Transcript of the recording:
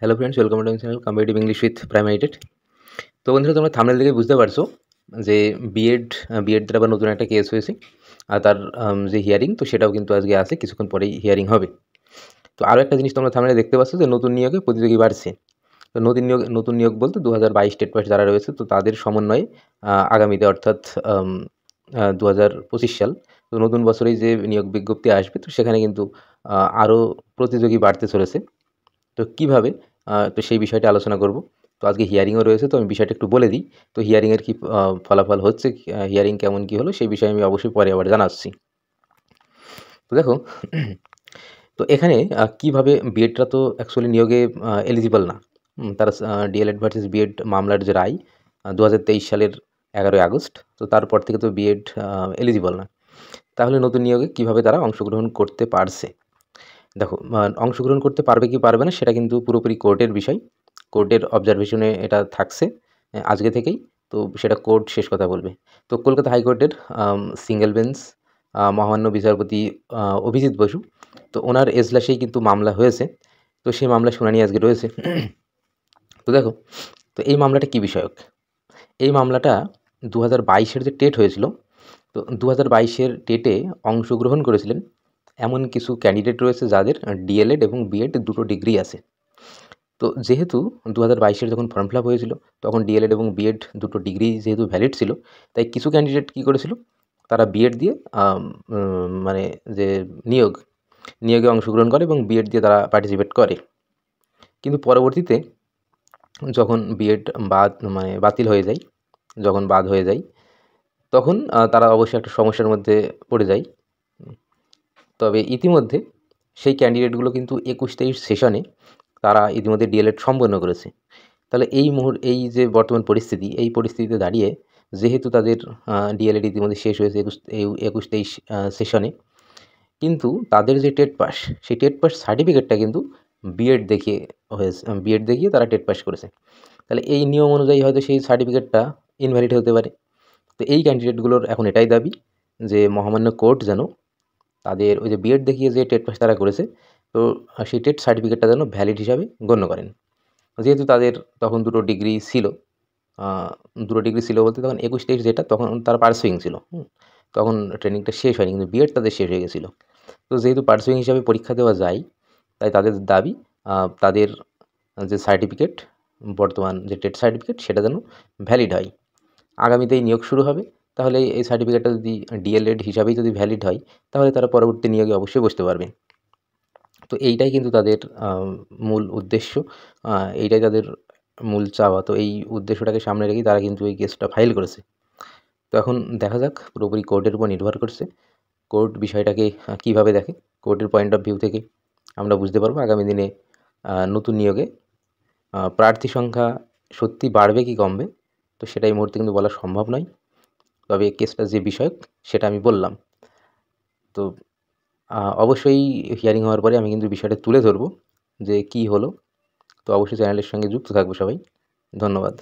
Hello friends, welcome to my channel competitive English with primary TET. তো বন্ধুরা, তোমরা thumbnail দেখে বুঝতে পারছো যে বিএড দ্বারা আবার নতুন একটা কেস হয়েছে। আর তার যে হিয়ারিং, তো সেটাও কিন্তু আজকে আছে, কিছুক্ষণ পরেই হিয়ারিং হবে। তো আরও একটা জিনিস তোমরা থাম্বনেলে দেখতে পাচ্ছ যে নতুন নিয়োগে প্রতিযোগী বাড়ছে। তো নতুন নিয়োগ বলতে 2022 টেট পাস যারা রয়েছে, তো তাদের সমন্বয়ে আগামীতে অর্থাৎ 2025 সাল, তো নতুন বছরেই যে নিয়োগ বিজ্ঞপ্তি আসবে, তো সেখানে কিন্তু আরও প্রতিযোগী বাড়তে চলেছে। তো কীভাবে, তো সেই বিষয়টা আলোচনা করব। তো আজকে হিয়ারিংও রয়েছে, তো আমি বিষয়টা একটু বলে দিই। তো হিয়ারিংয়ের কী ফলাফল হচ্ছে, হিয়ারিং কেমন কী হলো, সেই বিষয়ে আমি অবশ্যই পরে আবার জানাচ্ছি। তো দেখো, তো এখানে কীভাবে বিএডটা তো অ্যাকচুয়ালি নিয়োগে এলিজিবল না। তারা ডিএলএড ভার্সেস বিএড মামলার যে রায় 2023 সালের 11ই আগস্ট, তো তারপর থেকে তো বিএড এলিজিবল না। তাহলে নতুন নিয়োগে কীভাবে তারা অংশগ্রহণ করতে পারছে? দেখো, অংশগ্রহণ করতে পারবে কি পারবে না সেটা কিন্তু পুরোপুরি কোর্টের বিষয়। কোর্টের অবজারভেশনে এটা থাকছে আজকে থেকেই। তো সেটা কোর্ট শেষ কথা বলবে। তো কলকাতা হাইকোর্টের সিঙ্গেল বেঞ্চ মহামান্য বিচারপতি অভিজিৎ বসু, তো ওনার এজলাসেই কিন্তু মামলা হয়েছে। তো সেই মামলার শুনানি আজকে রয়েছে। তো দেখো, তো এই মামলাটা কী বিষয়ক? এই মামলাটা 2022-এর যে টেট হয়েছিল, তো 2022-এর টেটে অংশগ্রহণ করেছিলেন এমন কিছু ক্যান্ডিডেট রয়েছে যাদের ডিএলএড এবং বিএড দুটো ডিগ্রি আছে। তো যেহেতু 2022-এর যখন ফর্ম ফিল আপ হয়েছিল, তখন ডিএলএড এবং বিএড দুটো ডিগ্রি যেহেতু ভ্যালিড ছিল, তাই কিছু ক্যান্ডিডেট কী করেছিল, তারা বিএড দিয়ে মানে যে নিয়োগে অংশগ্রহণ করে এবং বিএড দিয়ে তারা পার্টিসিপেট করে। কিন্তু পরবর্তীতে যখন বিএড বাতিল হয়ে যায়, যখন বাদ হয়ে যায়, তখন তারা অবশ্যই একটা সমস্যার মধ্যে পড়ে যায়। তবে ইতিমধ্যে সেই ক্যান্ডিডেটগুলো কিন্তু 21-23 সেশনে তারা ইতিমধ্যে ডিএলএড সম্পন্ন করেছে। তাহলে এই যে বর্তমান পরিস্থিতি, এই পরিস্থিতিতে দাঁড়িয়ে যেহেতু তাদের ডিএলএড ইতিমধ্যে শেষ হয়েছে 21-23 সেশনে, কিন্তু তাদের যে টেট পাস, সেই টেট পাস সার্টিফিকেটটা কিন্তু বিএড দেখিয়ে তারা টেট পাস করেছে। তাহলে এই নিয়ম অনুযায়ী হয়তো সেই সার্টিফিকেটটা ইনভ্যালিড হতে পারে। তো এই ক্যান্ডিডেটগুলোর এখন এটাই দাবি যে মহামান্য কোর্ট যেন তাদের ওই যে বিএড দেখিয়ে যে টেট পাস তারা করেছে, তো সেই টেট সার্টিফিকেটটা যেন ভ্যালিড হিসাবে গণ্য করেন। যেহেতু তাদের তখন দুটো ডিগ্রি ছিল বলতে তখন 21-23 যেটা, তখন তারা পার্সুইং ছিল। তখন ট্রেনিংটা শেষ হয়নি, কিন্তু বিএড তাদের শেষ হয়ে গেছিলো। তো যেহেতু পার্সুইং হিসাবে পরীক্ষা দেওয়া যায়, তাই তাদের দাবি তাদের যে সার্টিফিকেট, বর্তমান যে টেট সার্টিফিকেট, সেটা যেন ভ্যালিড হয়। আগামীতেই নিয়োগ শুরু হবে, তাহলে এই সার্টিফিকেটটা যদি ডিএলএড হিসাবেই যদি ভ্যালিড হয়, তাহলে তারা পরবর্তী নিয়োগে অবশ্যই বসতে পারবে। তো এইটাই কিন্তু তাদের মূল উদ্দেশ্য, এইটাই তাদের মূল চাওয়া। তো এই উদ্দেশ্যটাকে সামনে রেখেই তারা কিন্তু এই কেসটা ফাইল করেছে। তো এখন দেখা যাক, পুরোপুরি কোর্টের উপর নির্ভর করছে। কোর্ট বিষয়টাকে কীভাবে দেখে, কোর্টের পয়েন্ট অফ ভিউ থেকে আমরা বুঝতে পারবো আগামী দিনে নতুন নিয়োগে প্রার্থী সংখ্যা সত্যি বাড়বে কি কমবে, তো সেটা এই মুহূর্তে কিন্তু বলা সম্ভব নয়। তবে কেসটা যে বিষয়ক সেটা আমি বললাম। তো অবশ্যই হিয়ারিং হওয়ার পরে আমি কিন্তু বিষয়টা তুলে ধরবো যে কী হলো। তো অবশ্যই চ্যানেলের সঙ্গে যুক্ত থাকবো সবাই। ধন্যবাদ।